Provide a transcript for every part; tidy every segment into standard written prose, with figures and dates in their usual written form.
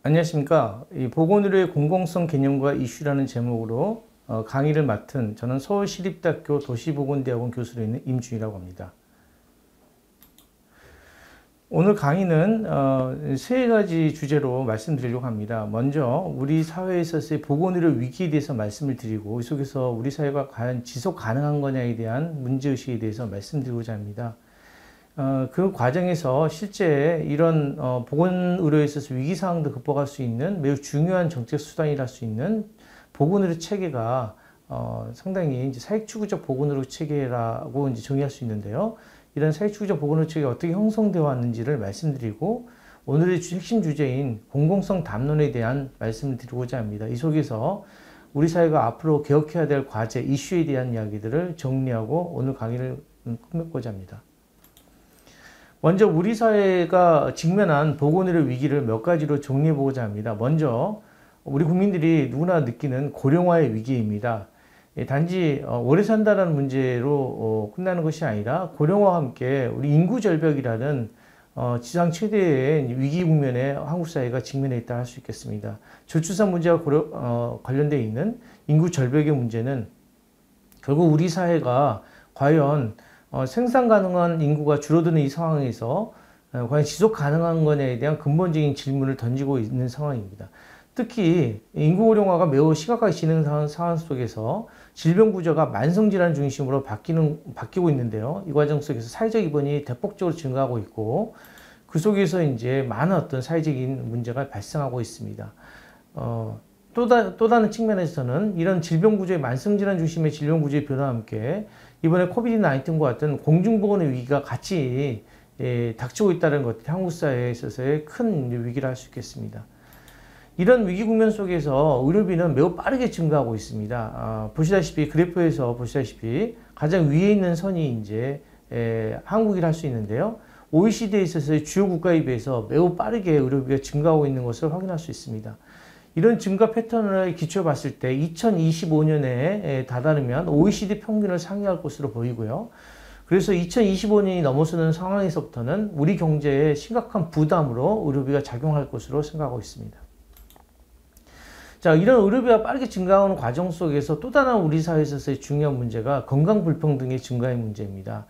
안녕하십니까. 이 보건의료의 공공성 개념과 이슈라는 제목으로 강의를 맡은 저는 서울시립대학교 도시보건대학원 교수로 있는 임준이라고 합니다. 오늘 강의는 세 가지 주제로 말씀드리려고 합니다. 먼저 우리 사회에 있어서의 보건의료 위기에 대해서 말씀을 드리고, 이 속에서 우리 사회가 과연 지속 가능한 거냐에 대한 문제의식에 대해서 말씀드리고자 합니다. 그 과정에서 실제 이런 보건의료에 있어서 위기상황도 극복할 수 있는 매우 중요한 정책 수단이라 할 수 있는 보건의료 체계가 상당히 이제 사회추구적 보건의료 체계라고 이제 정의할 수 있는데요. 이런 사회추구적 보건의료 체계가 어떻게 형성되어 왔는지를 말씀드리고, 오늘의 핵심 주제인 공공성 담론에 대한 말씀을 드리고자 합니다. 이 속에서 우리 사회가 앞으로 개혁해야 될 과제, 이슈에 대한 이야기들을 정리하고 오늘 강의를 끝맺고자 합니다. 먼저 우리 사회가 직면한 보건의료 위기를 몇 가지로 정리해 보고자 합니다. 먼저 우리 국민들이 누구나 느끼는 고령화의 위기입니다. 단지 오래 산다는 문제로 끝나는 것이 아니라, 고령화와 함께 우리 인구 절벽이라는 지상 최대의 위기 국면에 한국 사회가 직면해 있다 할 수 있겠습니다. 저출산 문제와 관련되어 있는 인구 절벽의 문제는 결국 우리 사회가 과연 생산 가능한 인구가 줄어드는 이 상황에서 과연 지속 가능한 거냐에 대한 근본적인 질문을 던지고 있는 상황입니다. 특히 인구 고령화가 매우 심각하게 진행하는 상황 속에서 질병 구조가 만성질환 중심으로 바뀌고 있는데요. 이 과정 속에서 사회적 입원이 대폭적으로 증가하고 있고, 그 속에서 이제 많은 어떤 사회적인 문제가 발생하고 있습니다. 또 다른 측면에서는 이런 질병 구조의 만성질환 중심의 질병 구조의 변화와 함께 이번에 코비드-19과 같은 공중보건의 위기가 같이 닥치고 있다는 것들이 한국 사회에 있어서의 큰 위기라 할 수 있겠습니다. 이런 위기 국면 속에서 의료비는 매우 빠르게 증가하고 있습니다. 보시다시피 그래프에서 보시다시피 가장 위에 있는 선이 이제 한국이라 할 수 있는데요. OECD에 있어서의 주요 국가에 비해서 매우 빠르게 의료비가 증가하고 있는 것을 확인할 수 있습니다. 이런 증가 패턴을 기초해 봤을 때 2025년에 다다르면 OECD 평균을 상회할 것으로 보이고요. 그래서 2025년이 넘어서는 상황에서부터는 우리 경제에 심각한 부담으로 의료비가 작용할 것으로 생각하고 있습니다. 자, 이런 의료비가 빠르게 증가하는 과정 속에서 또 다른 우리 사회에서의 중요한 문제가 건강 불평등의 증가의 문제입니다.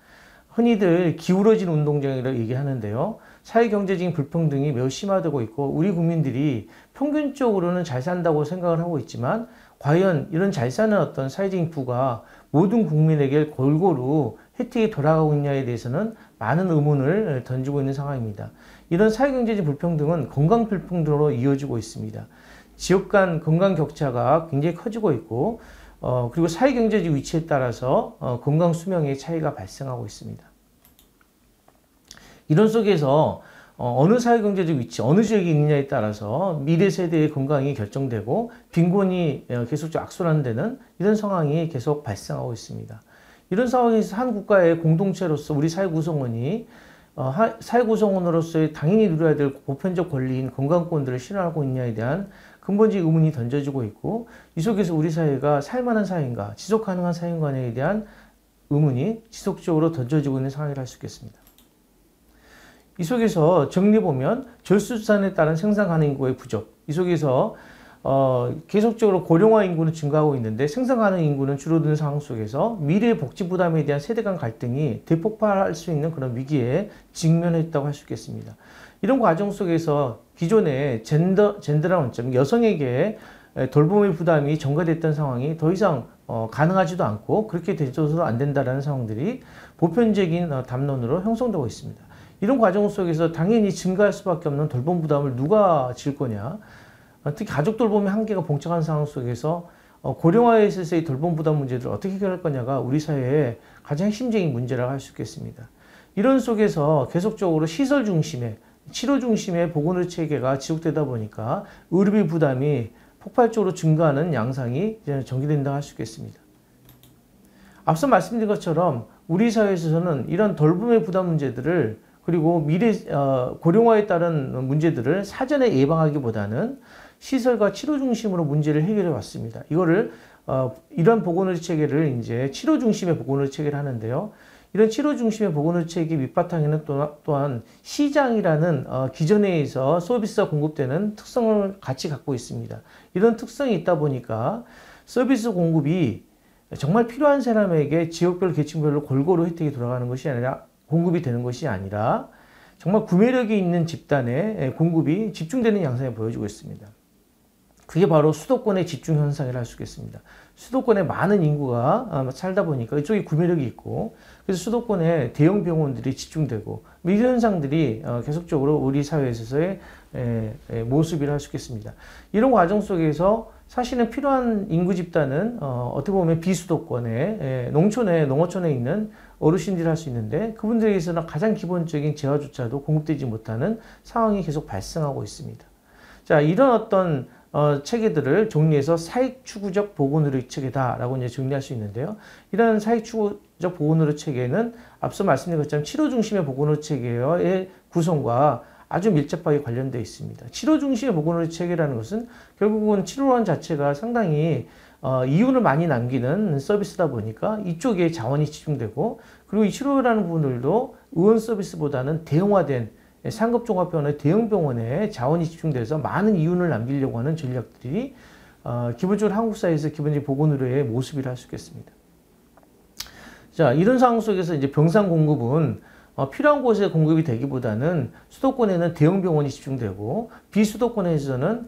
흔히들 기울어진 운동장이라고 얘기하는데요. 사회경제적인 불평등이 매우 심화되고 있고, 우리 국민들이 평균적으로는 잘 산다고 생각을 하고 있지만, 과연 이런 잘 사는 어떤 사회적인 부가 모든 국민에게 골고루 혜택이 돌아가고 있냐에 대해서는 많은 의문을 던지고 있는 상황입니다. 이런 사회경제적 불평등은 건강 불평등으로 이어지고 있습니다. 지역 간 건강 격차가 굉장히 커지고 있고, 그리고 사회경제적 위치에 따라서 건강 수명의 차이가 발생하고 있습니다. 이런 속에서 어느 사회경제적 위치, 어느 지역에 있느냐에 따라서 미래 세대의 건강이 결정되고 빈곤이 계속적으로 악순환되는 이런 상황이 계속 발생하고 있습니다. 이런 상황에서 한 국가의 공동체로서 우리 사회 구성원이 사회 구성원으로서의 당연히 누려야 될 보편적 권리인 건강권들을 실현하고 있냐에 대한 근본적인 의문이 던져지고 있고, 이 속에서 우리 사회가 살만한 사회인가, 지속 가능한 사회인가에 대한 의문이 지속적으로 던져지고 있는 상황이라 할 수 있겠습니다. 이 속에서 정리해보면 절수산에 따른 생산 가능 인구의 부족, 이 속에서 계속적으로 고령화 인구는 증가하고 있는데 생산 가능 인구는 줄어드는 상황 속에서 미래의 복지 부담에 대한 세대 간 갈등이 대폭발할 수 있는 그런 위기에 직면했다고 할 수 있겠습니다. 이런 과정 속에서 기존의 젠더라는 원점, 여성에게 돌봄의 부담이 전가됐던 상황이 더 이상 가능하지도 않고 그렇게 되져서도 안 된다는 상황들이 보편적인 담론으로 형성되고 있습니다. 이런 과정 속에서 당연히 증가할 수밖에 없는 돌봄 부담을 누가 질 거냐, 특히 가족 돌봄의 한계가 봉착한 상황 속에서 고령화에 있어서의 돌봄 부담 문제들을 어떻게 해결할 거냐가 우리 사회의 가장 핵심적인 문제라고 할 수 있겠습니다. 이런 속에서 계속적으로 시설 중심의, 치료 중심의 보건의료 체계가 지속되다 보니까 의료비 부담이 폭발적으로 증가하는 양상이 전개된다고 할 수 있겠습니다. 앞서 말씀드린 것처럼 우리 사회에서는 이런 돌봄의 부담 문제들을, 그리고 미래 고령화에 따른 문제들을 사전에 예방하기보다는 시설과 치료 중심으로 문제를 해결해 왔습니다. 이거를 이런 보건의료 체계를 이제 치료 중심의 보건의료 체계를 하는데요. 이런 치료 중심의 보건의료 체계 밑바탕에는 또한 시장이라는 기존에서 서비스가 공급되는 특성을 같이 갖고 있습니다. 이런 특성이 있다 보니까 서비스 공급이 정말 필요한 사람에게 지역별 계층별로 골고루 혜택이 돌아가는 것이 아니라 공급이 되는 것이 아니라 정말 구매력이 있는 집단의 공급이 집중되는 양상을 보여주고 있습니다. 그게 바로 수도권의 집중 현상이라 할 수 있겠습니다. 수도권에 많은 인구가 살다 보니까 이쪽에 구매력이 있고 그래서 수도권에 대형 병원들이 집중되고 이런 현상들이 계속적으로 우리 사회에 있어서의 모습이라 할 수 있겠습니다. 이런 과정 속에서 사실은 필요한 인구 집단은 어떻게 보면 비수도권에 농촌에 농어촌에 있는 어르신들이 할 수 있는데 그분들에게서는 가장 기본적인 재화조차도 공급되지 못하는 상황이 계속 발생하고 있습니다. 자, 이런 어떤 체계들을 정리해서 사익추구적 보건의료 체계다라고 이제 정리할 수 있는데요. 이런 사익추구적 보건의료 체계는 앞서 말씀드린 것처럼 치료 중심의 보건의료 체계의 구성과 아주 밀접하게 관련되어 있습니다. 치료 중심의 보건의료 체계라는 것은 결국은 치료원 자체가 상당히 이윤을 많이 남기는 서비스다 보니까 이쪽에 자원이 집중되고 그리고 이 치료라는 부분들도 의원 서비스보다는 대형화된 상급종합병원의 대형병원에 자원이 집중돼서 많은 이윤을 남기려고 하는 전략들이 기본적으로 한국 사회에서 기본적인 보건의료의 모습이라 할 수 있겠습니다. 자, 이런 상황 속에서 이제 병상 공급은 필요한 곳에 공급이 되기보다는 수도권에는 대형병원이 집중되고 비수도권에서는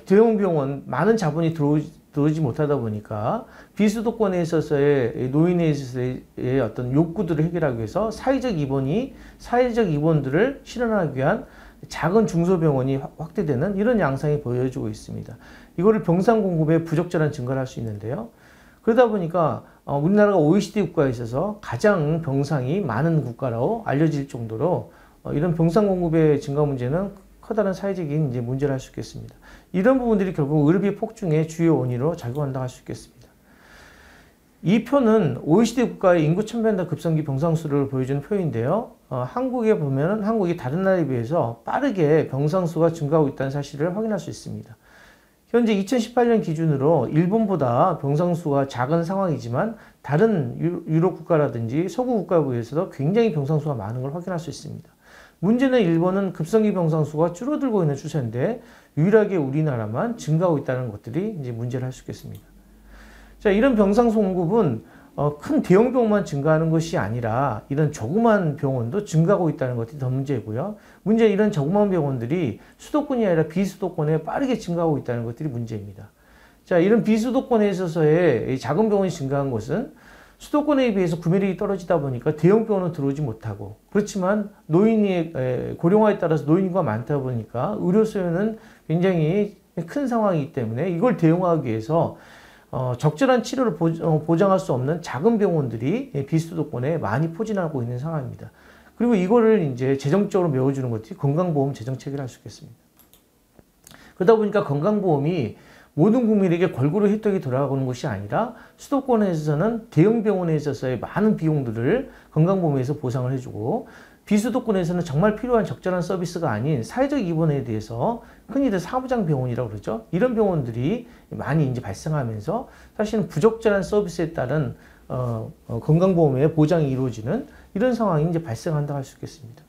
대형병원 많은 자본이 들어오지 못하다 보니까 비수도권에 있어서의 노인에 있어서의 어떤 욕구들을 해결하기 위해서 사회적 입원들을 실현하기 위한 작은 중소병원이 확대되는 이런 양상이 보여지고 있습니다. 이거를 병상 공급의 부적절한 증가를 할 수 있는데요. 그러다 보니까 우리나라가 OECD 국가에 있어서 가장 병상이 많은 국가라고 알려질 정도로 이런 병상 공급의 증가 문제는 커다란 사회적인 이제 문제를 할 수 있겠습니다. 이런 부분들이 결국 의료비 폭증의 주요 원인으로 작용한다고 할 수 있겠습니다. 이 표는 OECD 국가의 인구 1000배당 급성기 병상수를 보여주는 표인데요. 한국에 보면 한국이 다른 나라에 비해서 빠르게 병상수가 증가하고 있다는 사실을 확인할 수 있습니다. 현재 2018년 기준으로 일본보다 병상수가 작은 상황이지만 다른 유럽 국가라든지 서구 국가에 비해서도 굉장히 병상수가 많은 걸 확인할 수 있습니다. 문제는 일본은 급성기 병상수가 줄어들고 있는 추세인데 유일하게 우리나라만 증가하고 있다는 것들이 이제 문제를 할 수 있겠습니다. 자, 이런 병상수 공급은 큰 대형 병원만 증가하는 것이 아니라 이런 조그만 병원도 증가하고 있다는 것이 더 문제고요. 문제는 이런 조그만 병원들이 수도권이 아니라 비수도권에 빠르게 증가하고 있다는 것들이 문제입니다. 자, 이런 비수도권에 있어서의 작은 병원이 증가한 것은 수도권에 비해서 구매력이 떨어지다 보니까 대형 병원은 들어오지 못하고 그렇지만 고령화에 따라서 노인과 많다 보니까 의료 수요는 굉장히 큰 상황이기 때문에 이걸 대응하기 위해서 적절한 치료를 보장할 수 없는 작은 병원들이 비수도권에 많이 포진하고 있는 상황입니다. 그리고 이거를 이제 재정적으로 메워주는 것이 건강보험 재정체계를 할 수 있겠습니다. 그러다 보니까 건강보험이 모든 국민에게 골고루 혜택이 돌아가는 것이 아니라 수도권에서는 대형 병원에 있어서의 많은 비용들을 건강보험에서 보상을 해주고 비수도권에서는 정말 필요한 적절한 서비스가 아닌 사회적 입원에 대해서 흔히들 사무장 병원이라고 그러죠. 이런 병원들이 많이 이제 발생하면서 사실은 부적절한 서비스에 따른 건강보험의 보장이 이루어지는 이런 상황이 이제 발생한다고 할 수 있겠습니다.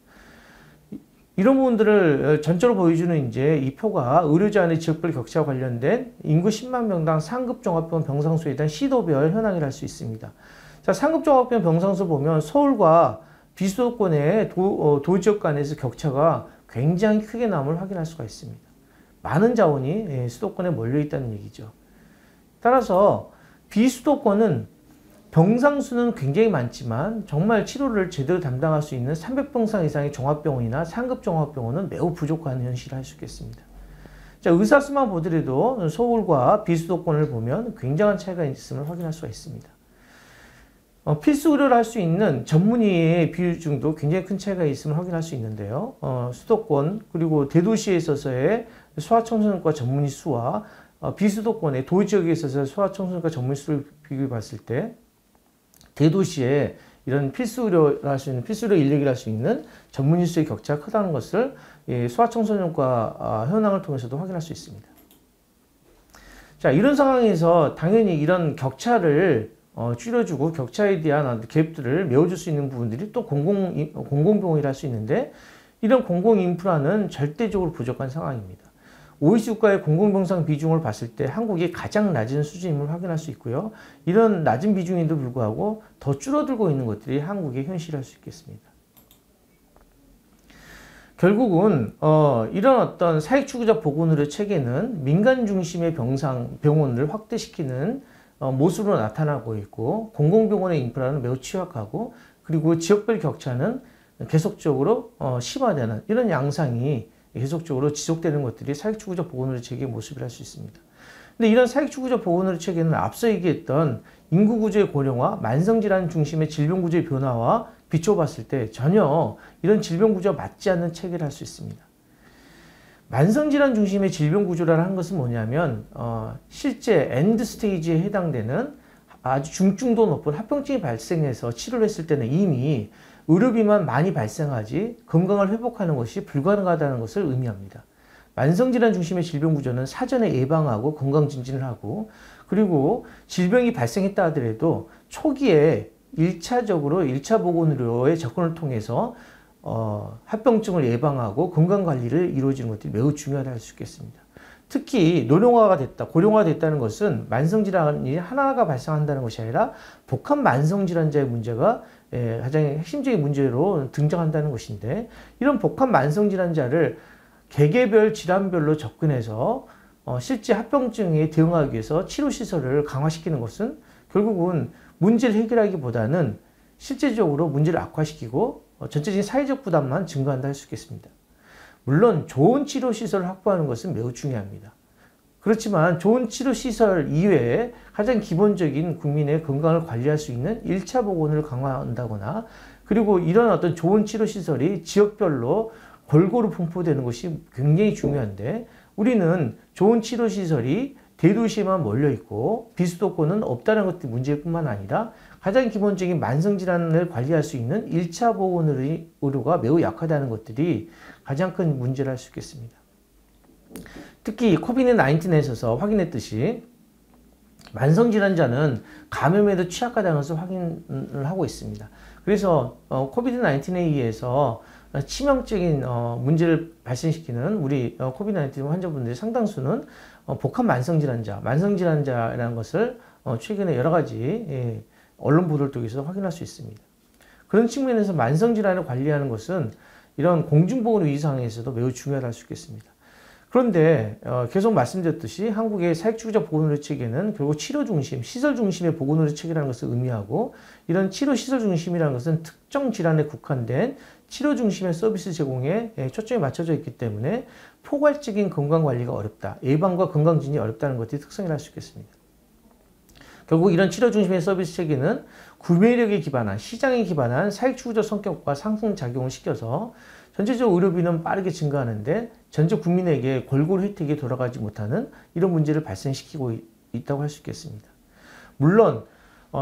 이런 부분들을 전체로 보여주는 이제 이 표가 의료지 안의 지역별 격차와 관련된 인구 10만 명당 상급 종합병원 병상수에 대한 시도별 현황이라 할 수 있습니다. 자, 상급 종합병원 병상수 보면 서울과 비수도권의 도지역 간에서 격차가 굉장히 크게 남을 확인할 수가 있습니다. 많은 자원이 수도권에 몰려 있다는 얘기죠. 따라서 비수도권은 병상수는 굉장히 많지만 정말 치료를 제대로 담당할 수 있는 300병상 이상의 종합병원이나 상급 종합병원은 매우 부족한 현실을 할 수 있겠습니다. 자, 의사 수만 보더라도 서울과 비수도권을 보면 굉장한 차이가 있음을 확인할 수가 있습니다. 필수 의료를 할 수 있는 전문의의 비중도 굉장히 큰 차이가 있음을 확인할 수 있는데요. 수도권 그리고 대도시에 있어서의 소아청소년과 전문의 수와 비수도권의 도지역에 있어서 소아청소년과 전문의 수를 비교해 봤을 때 대도시에 이런 필수 의료를 할 수 있는 필수 의료 인력을 할 수 있는 전문의 수의 격차가 크다는 것을 소아청소년과 현황을 통해서도 확인할 수 있습니다. 자, 이런 상황에서 당연히 이런 격차를 줄여주고 격차에 대한 갭들을 메워줄 수 있는 부분들이 또 공공병원이라 할 수 있는데, 이런 공공인프라는 절대적으로 부족한 상황입니다. OECD 국가의 공공병상 비중을 봤을 때 한국이 가장 낮은 수준임을 확인할 수 있고요. 이런 낮은 비중에도 불구하고 더 줄어들고 있는 것들이 한국의 현실일 수 있겠습니다. 결국은 이런 어떤 사익추구적 보건의료 체계는 민간 중심의 병원을 확대시키는 모습으로 나타나고 있고, 공공병원의 인프라는 매우 취약하고, 그리고 지역별 격차는 계속적으로 심화되는 이런 양상이 계속적으로 지속되는 것들이 사익추구적 보건의료 체계의 모습이라 할 수 있습니다. 근데 이런 사익추구적 보건의료 체계는 앞서 얘기했던 인구구조의 고령화, 만성질환 중심의 질병구조의 변화와 비춰봤을 때 전혀 이런 질병구조와 맞지 않는 체계를 할 수 있습니다. 만성질환 중심의 질병구조라는 것은 뭐냐면 실제 엔드 스테이지에 해당되는 아주 중증도 높은 합병증이 발생해서 치료를 했을 때는 이미 의료비만 많이 발생하지 건강을 회복하는 것이 불가능하다는 것을 의미합니다. 만성질환 중심의 질병구조는 사전에 예방하고 건강증진을 하고, 그리고 질병이 발생했다 하더라도 초기에 1차 보건의료의 접근을 통해서 합병증을 예방하고 건강관리를 이루어지는 것들이 매우 중요하다 할 수 있겠습니다. 특히 노령화가 됐다, 고령화가 됐다는 것은 만성질환이 하나가 발생한다는 것이 아니라 복합 만성질환자의 문제가 가장 핵심적인 문제로 등장한다는 것인데, 이런 복합 만성질환자를 개개별 질환별로 접근해서 실제 합병증에 대응하기 위해서 치료시설을 강화시키는 것은 결국은 문제를 해결하기보다는 실제적으로 문제를 악화시키고 전체적인 사회적 부담만 증가한다 할 수 있겠습니다. 물론 좋은 치료시설을 확보하는 것은 매우 중요합니다. 그렇지만 좋은 치료시설 이외에 가장 기본적인 국민의 건강을 관리할 수 있는 1차 보건을 강화한다거나, 그리고 이런 어떤 좋은 치료시설이 지역별로 골고루 분포되는 것이 굉장히 중요한데, 우리는 좋은 치료시설이 대도시에만 몰려있고 비수도권은 없다는 것도 문제일 뿐만 아니라 가장 기본적인 만성질환을 관리할 수 있는 1차 보건의료가 매우 약하다는 것들이 가장 큰 문제를 할 수 있겠습니다. 특히 코비드-19에 있어서 확인했듯이 만성질환자는 감염에도 취약하다는 것을 확인을 하고 있습니다. 그래서 코비드-19에 의해서 치명적인 문제를 발생시키는 우리 코비드-19 환자분들의 상당수는 복합 만성질환자라는 것을 최근에 여러 가지 언론 보도를 통해서 확인할 수 있습니다. 그런 측면에서 만성질환을 관리하는 것은 이런 공중보건 위상에서도 매우 중요하다 할 수 있겠습니다. 그런데 계속 말씀드렸듯이 한국의 사익추구적 보건의료 체계는 결국 치료 중심, 시설 중심의 보건의료 체계라는 것을 의미하고, 이런 치료 시설 중심이라는 것은 특정 질환에 국한된 치료 중심의 서비스 제공에 초점이 맞춰져 있기 때문에 포괄적인 건강관리가 어렵다, 예방과 건강진이 어렵다는 것이 특성이라 할 수 있겠습니다. 결국 이런 치료 중심의 서비스 체계는 구매력에 기반한, 시장에 기반한 사익추구적 성격과 상승작용을 시켜서 전체적 의료비는 빠르게 증가하는데 전체 국민에게 골고루 혜택이 돌아가지 못하는 이런 문제를 발생시키고 있다고 할 수 있겠습니다. 물론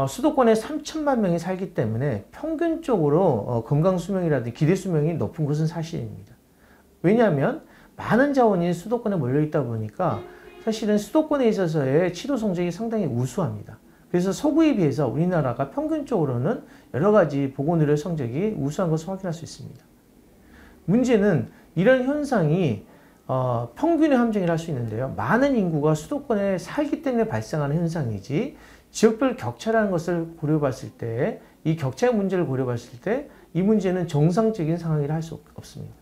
수도권에 3천만 명이 살기 때문에 평균적으로 건강수명이라든지 기대수명이 높은 것은 사실입니다. 왜냐하면 많은 자원이 수도권에 몰려있다 보니까 사실은 수도권에 있어서의 치료 성적이 상당히 우수합니다. 그래서 서구에 비해서 우리나라가 평균적으로는 여러 가지 보건의료 성적이 우수한 것을 확인할 수 있습니다. 문제는 이런 현상이 평균의 함정이라 할 수 있는데요. 많은 인구가 수도권에 살기 때문에 발생하는 현상이지, 지역별 격차라는 것을 고려봤을 때, 이 격차의 문제를 고려봤을 때 이 문제는 정상적인 상황이라 할 수 없습니다.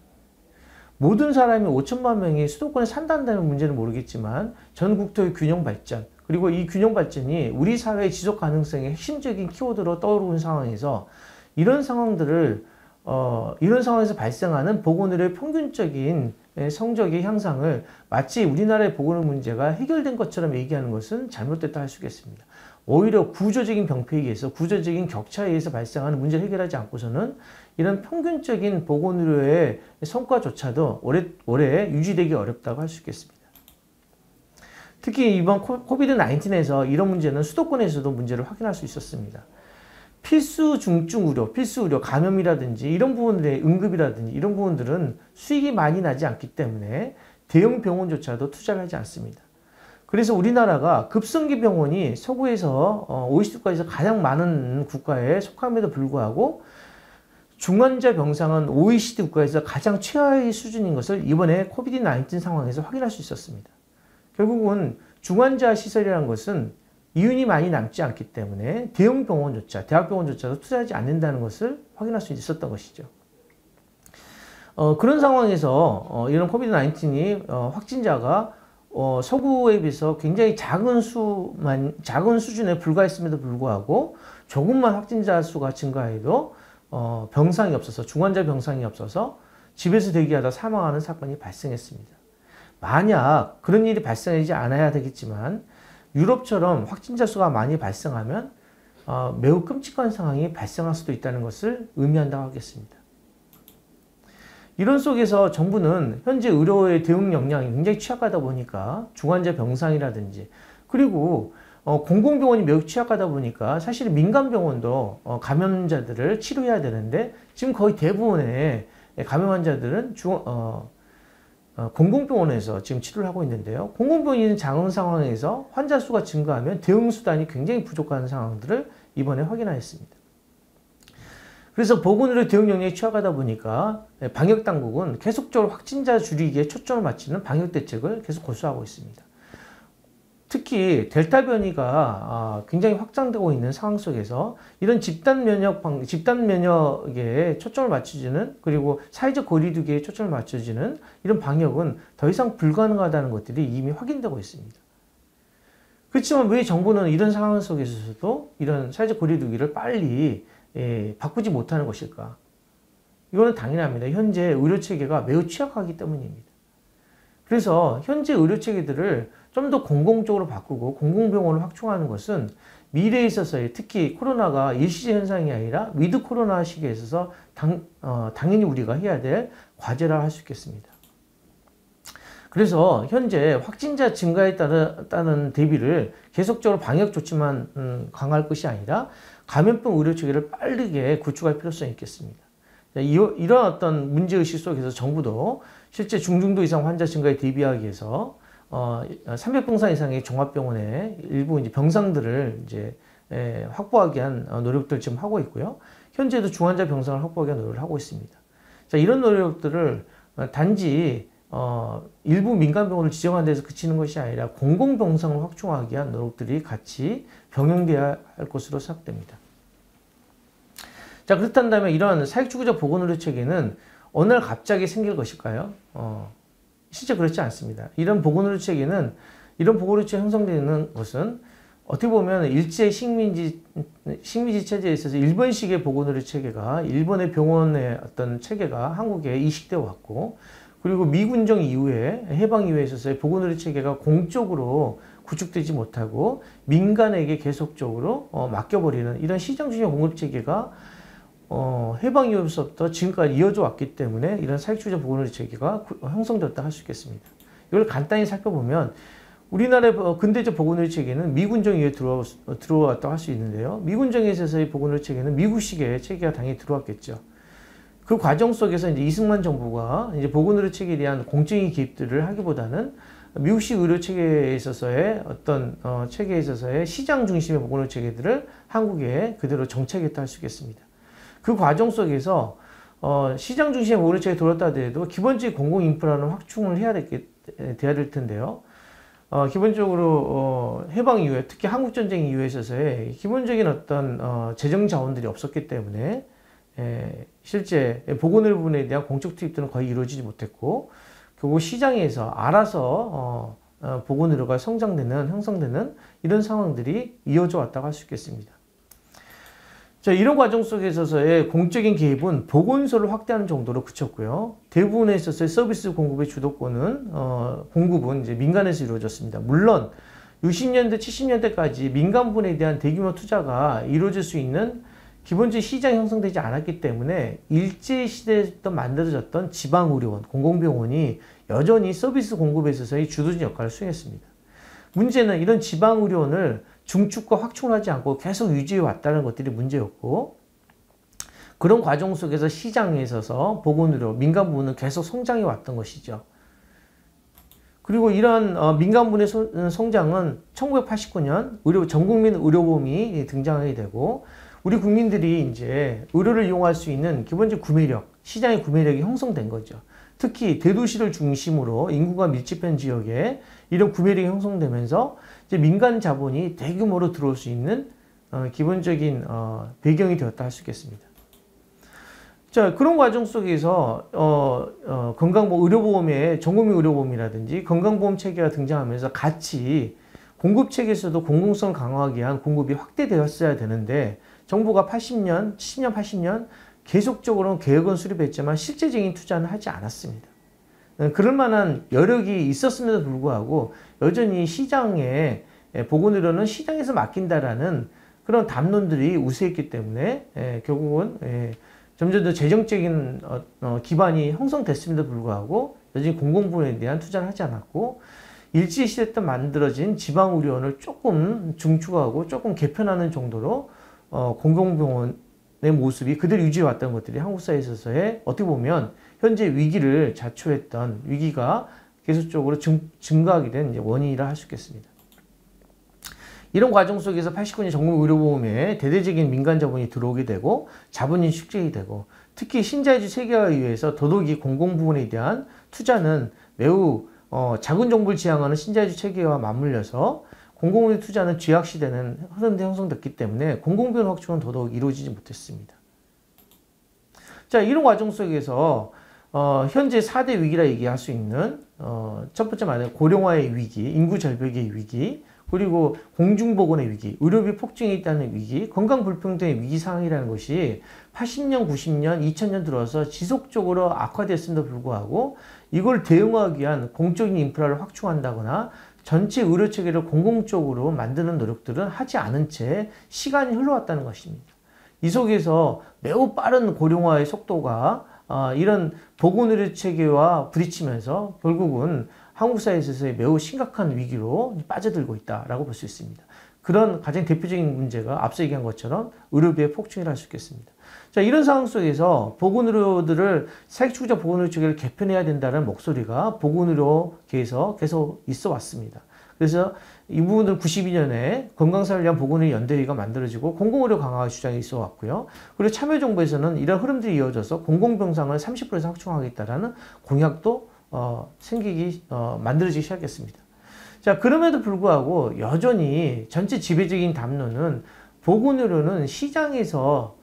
모든 사람이 5천만 명이 수도권에 산다는 문제는 모르겠지만 전국토의 균형 발전, 그리고 이 균형 발전이 우리 사회의 지속 가능성의 핵심적인 키워드로 떠오르는 상황에서 이런 상황에서 발생하는 보건의료의 평균적인 성적의 향상을 마치 우리나라의 보건의료 문제가 해결된 것처럼 얘기하는 것은 잘못됐다 할 수 있겠습니다. 오히려 구조적인 병폐에 의해서, 구조적인 격차에 의해서 발생하는 문제를 해결하지 않고서는 이런 평균적인 보건의료의 성과조차도 오래 유지되기 어렵다고 할 수 있겠습니다. 특히 이번 코비드-19에서 이런 문제는 수도권에서도 문제를 확인할 수 있었습니다. 필수 중증 의료, 필수 의료, 감염이라든지 이런 부분들의 응급이라든지 이런 부분들은 수익이 많이 나지 않기 때문에 대형 병원조차도 투자를 하지 않습니다. 그래서 우리나라가 급성기 병원이 서구에서 OECD 국가에서 가장 많은 국가에 속함에도 불구하고 중환자 병상은 OECD 국가에서 가장 최하의 수준인 것을 이번에 코비드-19 상황에서 확인할 수 있었습니다. 결국은 중환자 시설이라는 것은 이윤이 많이 남지 않기 때문에 대형 병원조차, 대학병원조차도 투자하지 않는다는 것을 확인할 수 있었던 것이죠. 그런 상황에서 이런 코비드-19이 확진자가 서구에 비해서 굉장히 작은 수준에 불과했음에도 불구하고 조금만 확진자 수가 증가해도 병상이 없어서, 중환자 병상이 없어서 집에서 대기하다 사망하는 사건이 발생했습니다. 만약 그런 일이 발생하지 않아야 되겠지만 유럽처럼 확진자 수가 많이 발생하면 매우 끔찍한 상황이 발생할 수도 있다는 것을 의미한다고 하겠습니다. 이런 속에서 정부는 현재 의료의 대응 역량이 굉장히 취약하다 보니까 중환자 병상이라든지, 그리고 공공병원이 매우 취약하다 보니까 사실 민간병원도 감염자들을 치료해야 되는데 지금 거의 대부분의 감염 환자들은 공공병원에서 지금 치료를 하고 있는데요. 공공병원이 작은 상황에서 환자 수가 증가하면 대응 수단이 굉장히 부족한 상황들을 이번에 확인하였습니다. 그래서 보건의료 대응 역량이 취약하다 보니까 방역당국은 계속적으로 확진자 줄이기에 초점을 맞추는 방역대책을 계속 고수하고 있습니다. 특히 델타 변이가 굉장히 확장되고 있는 상황 속에서 이런 집단 면역에 초점을 맞춰지는, 그리고 사회적 거리두기에 초점을 맞춰지는 이런 방역은 더 이상 불가능하다는 것들이 이미 확인되고 있습니다. 그렇지만 왜 정부는 이런 상황 속에서도 이런 사회적 거리두기를 빨리 바꾸지 못하는 것일까? 이거는 당연합니다. 현재 의료체계가 매우 취약하기 때문입니다. 그래서 현재 의료체계들을 좀 더 공공적으로 바꾸고 공공병원을 확충하는 것은 미래에 있어서의, 특히 코로나가 일시적 현상이 아니라 위드 코로나 시기에 있어서 당연히 우리가 해야 될 과제라 할 수 있겠습니다. 그래서 현재 확진자 증가에 따른 대비를 계속적으로 방역 조치만 강화할 것이 아니라 감염병 의료체계를 빠르게 구축할 필요성이 있겠습니다. 이런 어떤 문제의식 속에서 정부도 실제 중증도 이상 환자 증가에 대비하기 위해서 300병상 이상의 종합병원의 일부 이제 병상들을 이제 확보하기 위한 노력들을 지금 하고 있고요. 현재도 중환자 병상을 확보하기 위한 노력을 하고 있습니다. 자, 이런 노력들을 단지 일부 민간병원을 지정한 데서 그치는 것이 아니라 공공병상을 확충하기 위한 노력들이 같이 병행돼야 할 것으로 생각됩니다. 자, 그렇다면 이런 사익추구적 보건의료체계는 어느 날 갑자기 생길 것일까요? 실제 그렇지 않습니다. 이런 보건의료체계는, 이런 보건의료체계 형성되는 것은 어떻게 보면 일제 식민지 체제에 있어서 일본식의 보건의료체계가, 일본의 병원의 어떤 체계가 한국에 이식되어 왔고, 그리고 미군정 이후에, 해방 이후에 있어서의 보건의료체계가 공적으로 구축되지 못하고 민간에게 계속적으로 맡겨버리는 이런 시장주의 공급체계가 해방 이후부터 지금까지 이어져 왔기 때문에 이런 사익주의적 보건의료체계가 형성되었다 할 수 있겠습니다. 이걸 간단히 살펴보면 우리나라의 근대적 보건의료체계는 미군정 이후에 들어왔다고 할 수 있는데요. 미군정에 있어서의 보건의료체계는 미국식의 체계가 당연히 들어왔겠죠. 그 과정 속에서 이제 이승만 정부가 이제 보건의료체계에 대한 공적인 개입들을 하기보다는 미국식 의료체계에 있어서의 어떤 체계에 있어서의 시장 중심의 보건의료체계들을 한국에 그대로 정착했다 할 수 있겠습니다. 그 과정 속에서 시장 중심의 보건의료체계에 들어왔다 하더라도 기본적인 공공인프라는 확충을 돼야 될 텐데요. 기본적으로 해방 이후에, 특히 한국전쟁 이후에 있어서의 기본적인 어떤 재정 자원들이 없었기 때문에 실제 보건의료 부분에 대한 공적 투입들은 거의 이루어지지 못했고, 결국 시장에서 알아서 보건의료가 형성되는 이런 상황들이 이어져 왔다고 할 수 있겠습니다. 자, 이런 과정 속에 있어서의 공적인 개입은 보건소를 확대하는 정도로 그쳤고요. 대부분에 있어서의 서비스 공급의 주도권은 공급은 이제 민간에서 이루어졌습니다. 물론 60년대, 70년대까지 민간 부분에 대한 대규모 투자가 이루어질 수 있는 기본적인 시장이 형성되지 않았기 때문에 일제시대에부터 만들어졌던 지방의료원, 공공병원이 여전히 서비스 공급에 있어서의 주도적인 역할을 수행했습니다. 문제는 이런 지방의료원을 중축과 확충을 하지 않고 계속 유지해 왔다는 것들이 문제였고, 그런 과정 속에서 시장에 있어서 보건의료, 민간 부분은 계속 성장해 왔던 것이죠. 그리고 이런 민간분의 성장은 1989년 전국민 의료보험이 등장하게 되고 우리 국민들이 이제 의료를 이용할 수 있는 기본적 구매력, 시장의 구매력이 형성된 거죠. 특히 대도시를 중심으로 인구가 밀집한 지역에 이런 구매력이 형성되면서 이제 민간 자본이 대규모로 들어올 수 있는 기본적인 배경이 되었다 할 수 있겠습니다. 자, 그런 과정 속에서 건강보험 의료보험에 전국민 의료보험이라든지 건강보험 체계가 등장하면서 같이 공급 체계에서도 공공성 강화하기 위한 공급이 확대되었어야 되는데 정부가 70년, 80년 계속적으로 계획은 수립했지만 실제적인 투자는 하지 않았습니다. 그럴 만한 여력이 있었음에도 불구하고 여전히 시장에 보건의료는 시장에서 맡긴다라는 그런 담론들이 우세했기 때문에 결국은 점점 더 재정적인 기반이 형성됐음에도 불구하고 여전히 공공부문에 대한 투자를 하지 않았고 일제시대 때 만들어진 지방의료원을 조금 중축하고 조금 개편하는 정도로 공공병원의 모습이 그대로 유지해왔던 것들이 한국 사회에 있어서의 어떻게 보면 현재 위기를 자초했던 위기가 계속적으로 증가하게 된 원인이라 할 수 있겠습니다. 이런 과정 속에서 89년 전국의료보험에 대대적인 민간 자본이 들어오게 되고 자본이 축적이 되고 특히 신자유주의 세계화에 의해서 더더욱이 공공부문에 대한 투자는 매우 작은 정부를 지향하는 신자유주의 체계와 맞물려서 공공의 투자는 쥐약시되는 흐름이 형성됐기 때문에 공공비용 확충은 더더욱 이루어지지 못했습니다. 자, 이런 과정 속에서 현재 4대 위기라 얘기할 수 있는 첫 번째 말하는 고령화의 위기, 인구 절벽의 위기, 그리고 공중보건의 위기, 의료비 폭증이 있다는 위기, 건강불평등의 위기 상황이라는 것이 80년, 90년, 2000년 들어서 지속적으로 악화됐음에도 불구하고 이걸 대응하기 위한 공적인 인프라를 확충한다거나 전체 의료체계를 공공적으로 만드는 노력들은 하지 않은 채 시간이 흘러왔다는 것입니다. 이 속에서 매우 빠른 고령화의 속도가 이런 보건의료체계와 부딪히면서 결국은 한국 사회에 있어서의 매우 심각한 위기로 빠져들고 있다라고 볼 수 있습니다. 그런 가장 대표적인 문제가 앞서 얘기한 것처럼 의료비의 폭증이라 할 수 있겠습니다. 자, 이런 상황 속에서 보건의료들을 사회주의적 보건의료 체계를 개편해야 된다는 목소리가 보건의료계에서 계속 있어 왔습니다. 그래서 이 부분은 92년에 건강사를 위한 보건의료 연대회의가 만들어지고 공공의료 강화 주장이 있어 왔고요. 그리고 참여정부에서는 이런 흐름들이 이어져서 공공병상을 30%에서 확충하겠다라는 공약도 만들어지기 시작했습니다. 자, 그럼에도 불구하고 여전히 전체 지배적인 담론은 보건의료는 시장에서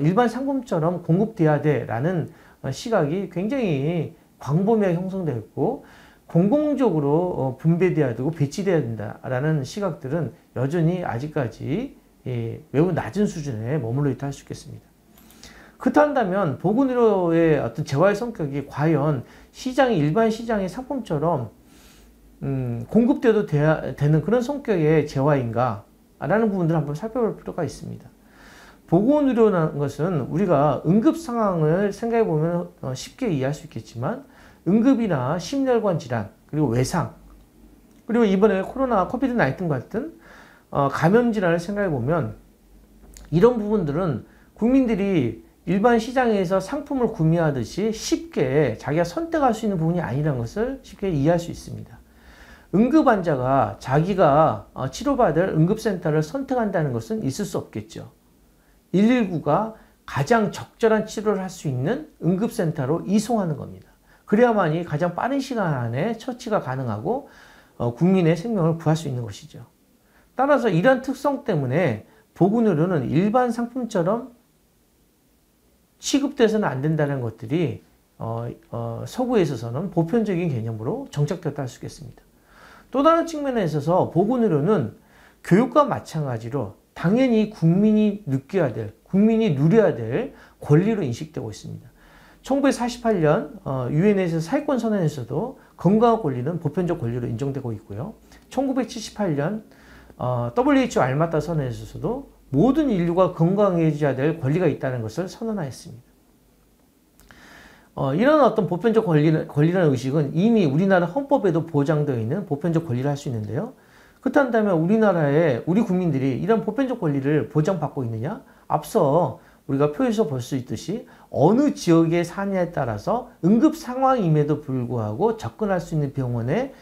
일반 상품처럼 공급돼야 돼라는 시각이 굉장히 광범위하게 형성되어 있고 공공적으로 분배돼야 되고 배치돼야 된다라는 시각들은 여전히 아직까지 매우 낮은 수준에 머물러 있다 할 수 있겠습니다. 그렇다면 보건의료의 어떤 재화의 성격이 과연 일반 시장의 상품처럼 공급돼도 되는 그런 성격의 재화인가 라는 부분들을 한번 살펴볼 필요가 있습니다. 보건의료라는 것은 우리가 응급 상황을 생각해 보면 쉽게 이해할 수 있겠지만 응급이나 심혈관 질환 그리고 외상 그리고 이번에 코로나 코비드-19 같은 감염 질환을 생각해 보면 이런 부분들은 국민들이 일반 시장에서 상품을 구매하듯이 쉽게 자기가 선택할 수 있는 부분이 아니라는 것을 쉽게 이해할 수 있습니다. 응급 환자가 자기가 치료받을 응급센터를 선택한다는 것은 있을 수 없겠죠. 119가 가장 적절한 치료를 할 수 있는 응급센터로 이송하는 겁니다. 그래야만이 가장 빠른 시간 안에 처치가 가능하고 국민의 생명을 구할 수 있는 것이죠. 따라서 이러한 특성 때문에 보건의료는 일반 상품처럼 취급돼서는 안 된다는 것들이 서구에 있어서는 보편적인 개념으로 정착되었다 할 수 있겠습니다. 또 다른 측면에 있어서 보건의료는 교육과 마찬가지로 당연히 국민이 느껴야 될, 국민이 누려야 될 권리로 인식되고 있습니다. 1948년 유엔에서 사회권 선언에서도 건강한 권리는 보편적 권리로 인정되고 있고요. 1978년 WHO 알마타 선언에서도 모든 인류가 건강해져야 될 권리가 있다는 것을 선언하였습니다. 이런 어떤 보편적 권리라는 의식은 이미 우리나라 헌법에도 보장되어 있는 보편적 권리를 할 수 있는데요. 그렇다면 우리 국민들이 이런 보편적 권리를 보장받고 있느냐? 앞서 우리가 표에서 볼 수 있듯이 어느 지역에 사느냐에 따라서 응급 상황임에도 불구하고 접근할 수 있는 병원의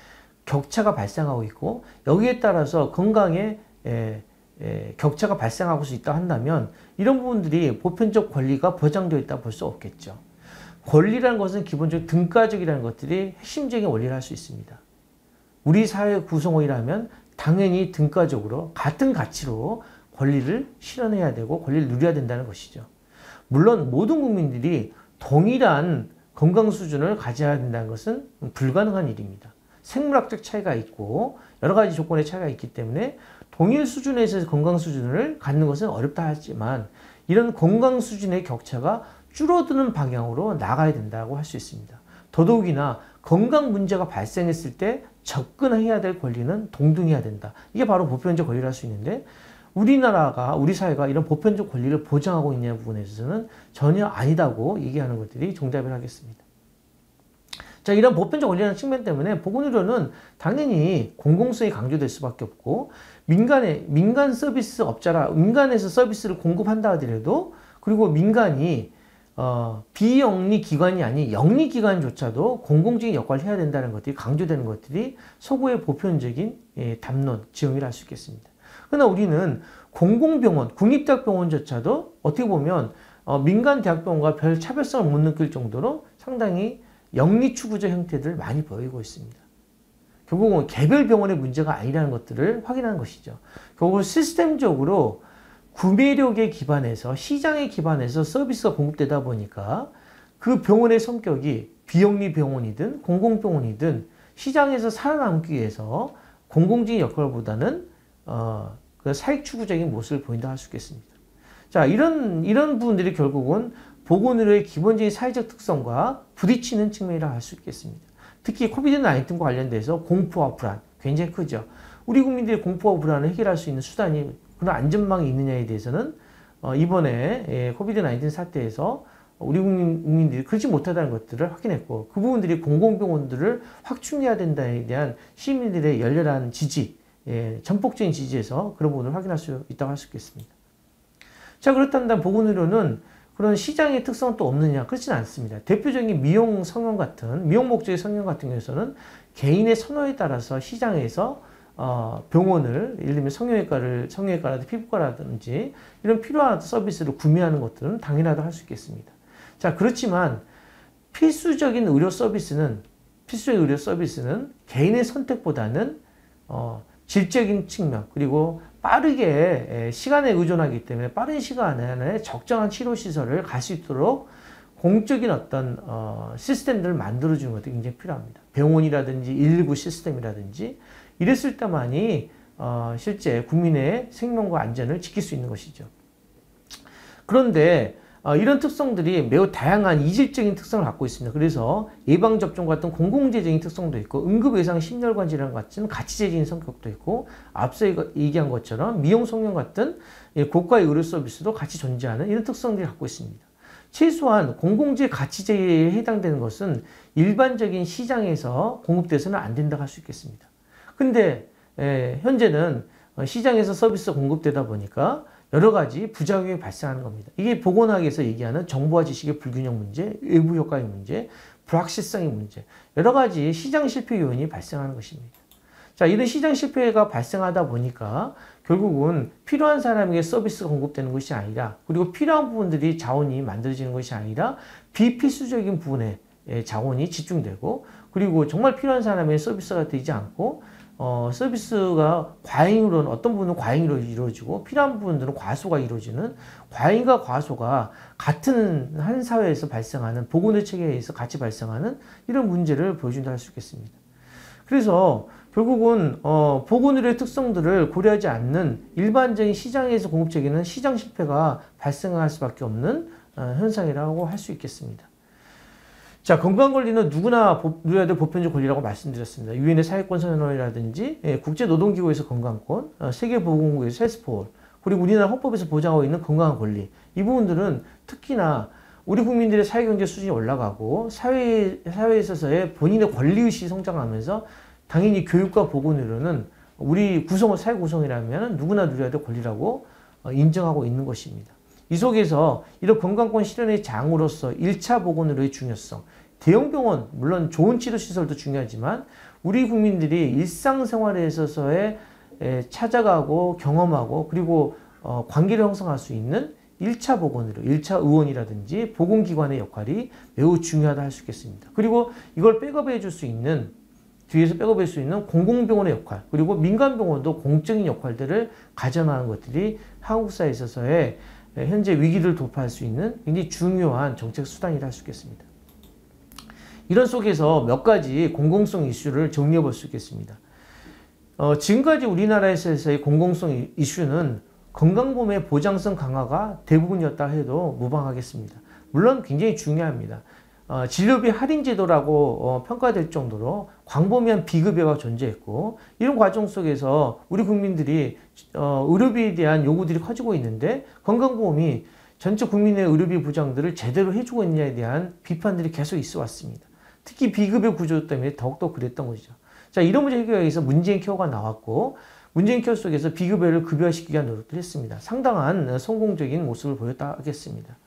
격차가 발생하고 있고 여기에 따라서 건강에 격차가 발생하고 있다 한다면 이런 부분들이 보편적 권리가 보장되어 있다 볼 수 없겠죠. 권리라는 것은 기본적으로 등가적이라는 것들이 핵심적인 원리를 할 수 있습니다. 우리 사회 구성원이라면 당연히 등가적으로 같은 가치로 권리를 실현해야 되고 권리를 누려야 된다는 것이죠. 물론 모든 국민들이 동일한 건강 수준을 가져야 된다는 것은 불가능한 일입니다. 생물학적 차이가 있고 여러 가지 조건의 차이가 있기 때문에 동일 수준에서 건강 수준을 갖는 것은 어렵다 하지만 이런 건강 수준의 격차가 줄어드는 방향으로 나가야 된다고 할 수 있습니다. 더더욱이나 건강 문제가 발생했을 때 접근해야 될 권리는 동등해야 된다. 이게 바로 보편적 권리를 할 수 있는데 우리나라가 우리 사회가 이런 보편적 권리를 보장하고 있냐는 부분에 있어서는 전혀 아니다고 얘기하는 것들이 정답을 하겠습니다. 자, 이런 보편적 권리라는 측면 때문에 보건의료는 당연히 공공성이 강조될 수밖에 없고 민간 서비스 업자라 민간에서 서비스를 공급한다 하더라도 그리고 민간이 비영리 기관이 아닌 영리 기관조차도 공공적인 역할을 해야 된다는 것들이 강조되는 것들이 서구의 보편적인 담론, 지형이라 할 수 있겠습니다. 그러나 우리는 공공병원, 국립대학병원조차도 어떻게 보면 민간 대학병원과 별 차별성을 못 느낄 정도로 상당히 영리 추구적 형태들을 많이 보이고 있습니다. 결국은 개별 병원의 문제가 아니라는 것들을 확인하는 것이죠. 결국은 시스템적으로 구매력에 기반해서 시장에 기반해서 서비스가 공급되다 보니까 그 병원의 성격이 비영리 병원이든 공공병원이든 시장에서 살아남기 위해서 공공적인 역할보다는 그 사익 추구적인 모습을 보인다 할 수 있겠습니다. 자, 이런 부분들이 결국은 보건의료의 기본적인 사회적 특성과 부딪히는 측면이라 할 수 있겠습니다. 특히 코비드-19과 관련돼서 공포와 불안 굉장히 크죠. 우리 국민들의 공포와 불안을 해결할 수 있는 수단이 그런 안전망이 있느냐에 대해서는 이번에 코비드-19 사태에서 우리 국민들이 그렇지 못하다는 것들을 확인했고 그 부분들이 공공병원들을 확충해야 된다에 대한 시민들의 열렬한 지지, 전폭적인 지지에서 그런 부분을 확인할 수 있다고 할 수 있겠습니다. 자, 그렇다면 보건의료는 그런 시장의 특성은 또 없느냐? 그렇지는 않습니다. 대표적인 미용 성형 같은 미용 목적의 성형 같은 경우에는 개인의 선호에 따라서 시장에서 병원을 예를 들면 성형외과라든지 피부과라든지 이런 필요한 서비스를 구매하는 것들은 당연하다고 할 수 있겠습니다. 자, 그렇지만 필수적인 의료 서비스는 개인의 선택보다는 질적인 측면 그리고 빠르게 시간에 의존하기 때문에 빠른 시간 안에 적정한 치료 시설을 갈 수 있도록 공적인 어떤 시스템들을 만들어주는 것도 굉장히 필요합니다. 병원이라든지 119 시스템이라든지 이랬을 때만이 실제 국민의 생명과 안전을 지킬 수 있는 것이죠. 그런데 이런 특성들이 매우 다양한 이질적인 특성을 갖고 있습니다. 그래서 예방접종 같은 공공재적인 특성도 있고 응급외상 심혈관 질환 같은 가치재적인 성격도 있고 앞서 얘기한 것처럼 미용 성형 같은 고가의 의료 서비스도 같이 존재하는 이런 특성들을 갖고 있습니다. 최소한 공공재 가치재에 해당되는 것은 일반적인 시장에서 공급돼서는 안 된다고 할 수 있겠습니다. 근데 현재는 시장에서 서비스가 공급되다 보니까 여러 가지 부작용이 발생하는 겁니다. 이게 보건학에서 얘기하는 정보와 지식의 불균형 문제, 외부 효과의 문제, 불확실성의 문제, 여러 가지 시장 실패 요인이 발생하는 것입니다. 자, 이런 시장 실패가 발생하다 보니까 결국은 필요한 사람에게 서비스가 공급되는 것이 아니라 그리고 필요한 부분들이 자원이 만들어지는 것이 아니라 비필수적인 부분에 자원이 집중되고 그리고 정말 필요한 사람에게 서비스가 되지 않고 서비스가 과잉으로는 어떤 부분은 과잉으로 이루어지고 필요한 부분들은 과소가 이루어지는 과잉과 과소가 같은 한 사회에서 발생하는 보건의 체계에서 같이 발생하는 이런 문제를 보여준다 할 수 있겠습니다. 그래서 결국은 보건의료의 특성들을 고려하지 않는 일반적인 시장에서 공급 체계는 시장 실패가 발생할 수밖에 없는 현상이라고 할 수 있겠습니다. 자, 건강권리는 누구나 누려야 될 보편적 권리라고 말씀드렸습니다. 유엔의 사회권 선언이라든지 국제노동기구에서 건강권, 세계보건국에서 헬스포, 그리고 우리나라 헌법에서 보장하고 있는 건강한 권리 이 부분들은 특히나 우리 국민들의 사회경제 수준이 올라가고 사회에 있어서의 본인의 권리의식이 성장하면서 당연히 교육과 보건의료는 우리 사회 구성이라면 누구나 누려야 될 권리라고 인정하고 있는 것입니다. 이 속에서 이런 건강권 실현의 장으로서 1차 보건의료의 중요성, 대형병원 물론 좋은 치료시설도 중요하지만 우리 국민들이 일상생활에 있어서의 찾아가고 경험하고 그리고 관계를 형성할 수 있는 1차 보건의료, 1차 의원이라든지 보건기관의 역할이 매우 중요하다 할 수 있겠습니다. 그리고 이걸 백업해 줄 수 있는, 뒤에서 백업할 수 있는 공공병원의 역할, 그리고 민간병원도 공적인 역할들을 가져나가는 것들이 한국사에 있어서의 현재 위기를 돌파할 수 있는 굉장히 중요한 정책 수단이라 할 수 있겠습니다. 이런 속에서 몇 가지 공공성 이슈를 정리해 볼 수 있겠습니다. 지금까지 우리나라에서의 공공성 이슈는 건강보험의 보장성 강화가 대부분이었다 해도 무방하겠습니다. 물론 굉장히 중요합니다. 진료비 할인 제도라고 평가될 정도로 광범위한 비급여가 존재했고, 이런 과정 속에서 우리 국민들이 의료비에 대한 요구들이 커지고 있는데 건강보험이 전체 국민의 의료비 보장들을 제대로 해주고 있느냐에 대한 비판들이 계속 있어 왔습니다. 특히 비급여 구조 때문에 더욱더 그랬던 것이죠. 자, 이런 문제 해결하기 위해서 문재인 케어가 나왔고, 문재인 케어 속에서 비급여를 급여화시키기 위한 노력을 했습니다. 상당한 성공적인 모습을 보였다 하겠습니다.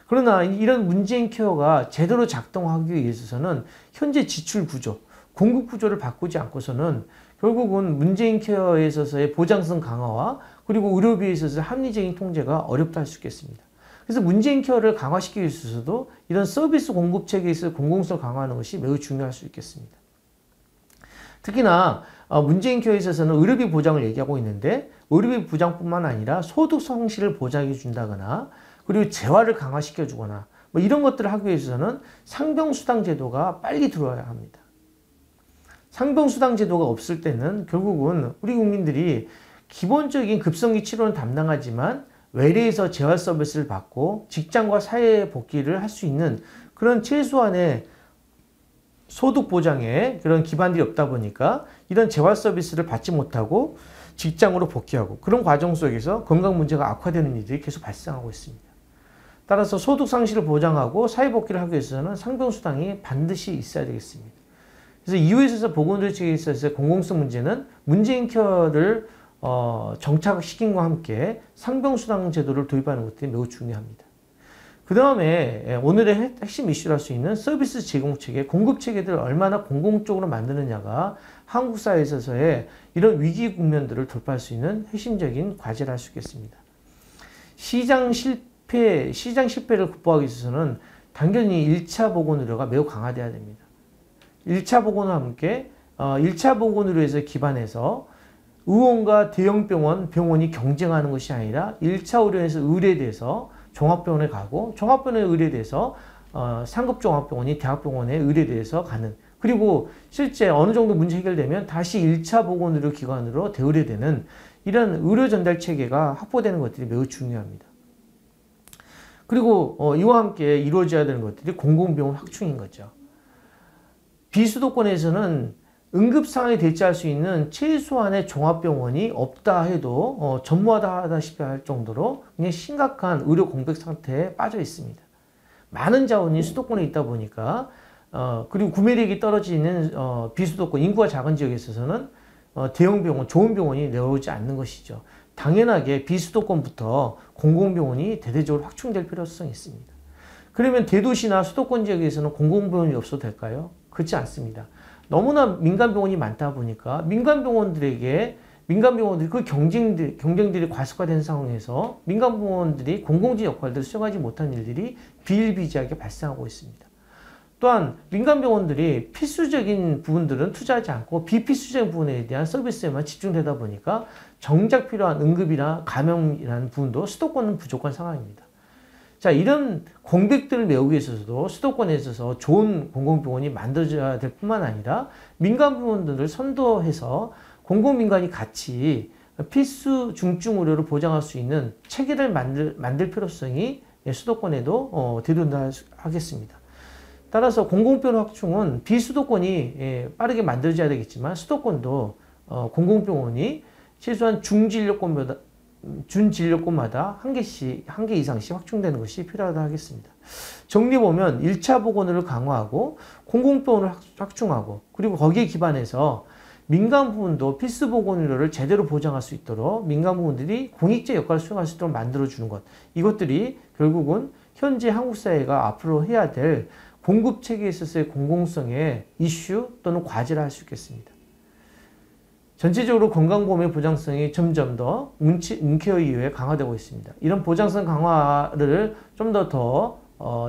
그러나 이런 문재인 케어가 제대로 작동하기 위해서는 현재 지출 구조, 공급 구조를 바꾸지 않고서는 결국은 문재인 케어에 있어서의 보장성 강화와 그리고 의료비에 있어서 합리적인 통제가 어렵다 할 수 있겠습니다. 그래서 문재인 케어를 강화시키기 위해서도 이런 서비스 공급 체계에서 공공성을 강화하는 것이 매우 중요할 수 있겠습니다. 특히나 문재인 케어에 있어서는 의료비 보장을 얘기하고 있는데, 의료비 보장뿐만 아니라 소득 성실을 보장해 준다거나 그리고 재활을 강화시켜 주거나 뭐 이런 것들을 하기 위해서는 상병수당 제도가 빨리 들어와야 합니다. 상병수당 제도가 없을 때는 결국은 우리 국민들이 기본적인 급성기 치료는 담당하지만 외래에서 재활 서비스를 받고 직장과 사회 복귀를 할 수 있는 그런 최소한의 소득 보장에 그런 기반들이 없다 보니까 이런 재활 서비스를 받지 못하고 직장으로 복귀하고 그런 과정 속에서 건강 문제가 악화되는 일들이 계속 발생하고 있습니다. 따라서 소득 상실을 보장하고 사회 복귀를 하기 위해서는 상병수당이 반드시 있어야 되겠습니다. 그래서 이후에 있어서 보건의료체계에 있어서 공공성 문제는 문재인 케어를 정착시킨과 함께 상병수당 제도를 도입하는 것들이 매우 중요합니다. 그 다음에 오늘의 핵심 이슈를 할 수 있는 서비스 제공 체계, 공급 체계들을 얼마나 공공적으로 만드느냐가 한국 사회에 있어서의 이런 위기 국면들을 돌파할 수 있는 핵심적인 과제를 할 수 있겠습니다. 시장 실패를 극복하기 위해서는 당연히 1차 보건의료가 매우 강화되어야 됩니다. 1차 보건과 함께 1차 보건의료에서 기반해서 의원과 대형병원, 병원이 경쟁하는 것이 아니라 1차 의료에서 의뢰돼서 종합병원에 가고 종합병원에 의뢰돼서 상급 종합병원이 대학병원에 의뢰돼서 가는, 그리고 실제 어느 정도 문제 해결되면 다시 1차 보건의료 기관으로 대의뢰되는 이런 의료 전달 체계가 확보되는 것들이 매우 중요합니다. 그리고 이와 함께 이루어져야 되는 것들이 공공병원 확충인 거죠. 비수도권에서는 응급상황에 대처할 수 있는 최소한의 종합병원이 없다 해도 전무하다시피 할 정도로 그냥 심각한 의료 공백 상태에 빠져 있습니다. 많은 자원이 수도권에 있다 보니까 그리고 구매력이 떨어지는 비수도권, 인구가 작은 지역에 있어서는 대형 병원, 좋은 병원이 내려오지 않는 것이죠. 당연하게 비수도권부터 공공병원이 대대적으로 확충될 필요성이 있습니다. 그러면 대도시나 수도권 지역에서는 공공병원이 없어도 될까요? 그렇지 않습니다. 너무나 민간병원이 많다 보니까 민간병원들이 그 경쟁들이 과속화된 상황에서 민간병원들이 공공지 역할들을 수행하지 못한 일들이 비일비재하게 발생하고 있습니다. 또한 민간병원들이 필수적인 부분들은 투자하지 않고 비필수적인 부분에 대한 서비스에만 집중되다 보니까 정작 필요한 응급이나 감염이라는 부분도 수도권은 부족한 상황입니다. 자, 이런 공백들을 메우기 위해서도 수도권에 있어서 좋은 공공병원이 만들어져야 될 뿐만 아니라 민간병원들을 선도해서 공공민간이 같이 필수 중증 의료를 보장할 수 있는 체계를 만들 필요성이 수도권에도 대두된다 하겠습니다. 따라서 공공병원 확충은 비수도권이 빠르게 만들어져야 되겠지만 수도권도 공공병원이 최소한 준진료권마다 한 개 이상씩 확충되는 것이 필요하다 하겠습니다. 정리 보면 1차 보건의료를 강화하고 공공병원을 확충하고 그리고 거기에 기반해서 민간 부분도 필수 보건의료를 제대로 보장할 수 있도록 민간 부분들이 공익적 역할을 수행할 수 있도록 만들어주는 것, 이것들이 결국은 현재 한국 사회가 앞으로 해야 될 공급 체계에 있어서의 공공성의 이슈 또는 과제라 할 수 있겠습니다. 전체적으로 건강보험의 보장성이 점점 더 문케어 이후에 강화되고 있습니다. 이런 보장성 강화를 좀 더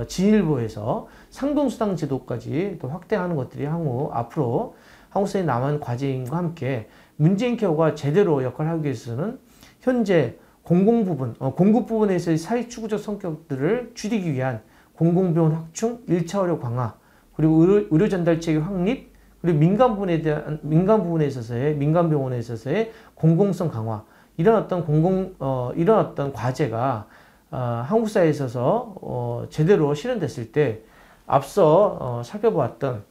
진일보해서 상동수당 제도까지 또 확대하는 것들이 앞으로 한국사회 남은 과제임과 함께 문재인 케어가 제대로 역할을 하기 위해서는 현재 공급 부분에서의 사회추구적 성격들을 줄이기 위한 공공병원 확충, 1차 의료 강화, 그리고 의료 전달 체계 확립, 그리고 민간 부분에 있어서의 공공성 강화, 이런 어떤 과제가 한국 사회에 있어서 제대로 실현됐을 때 앞서 살펴보았던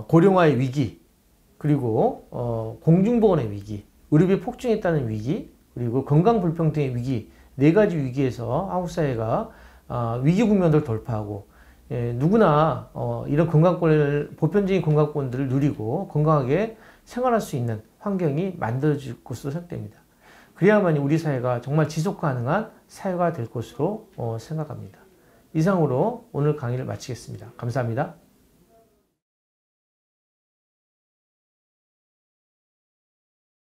고령화의 위기, 그리고 공중보건의 위기, 의료비 폭증에 따른 위기, 그리고 건강 불평등의 위기, 네 가지 위기에서 한국 사회가 위기 국면을 돌파하고 누구나 이런 보편적인 건강권들을 누리고 건강하게 생활할 수 있는 환경이 만들어질 것으로 생각됩니다. 그래야만 우리 사회가 정말 지속 가능한 사회가 될 것으로 생각합니다. 이상으로 오늘 강의를 마치겠습니다. 감사합니다.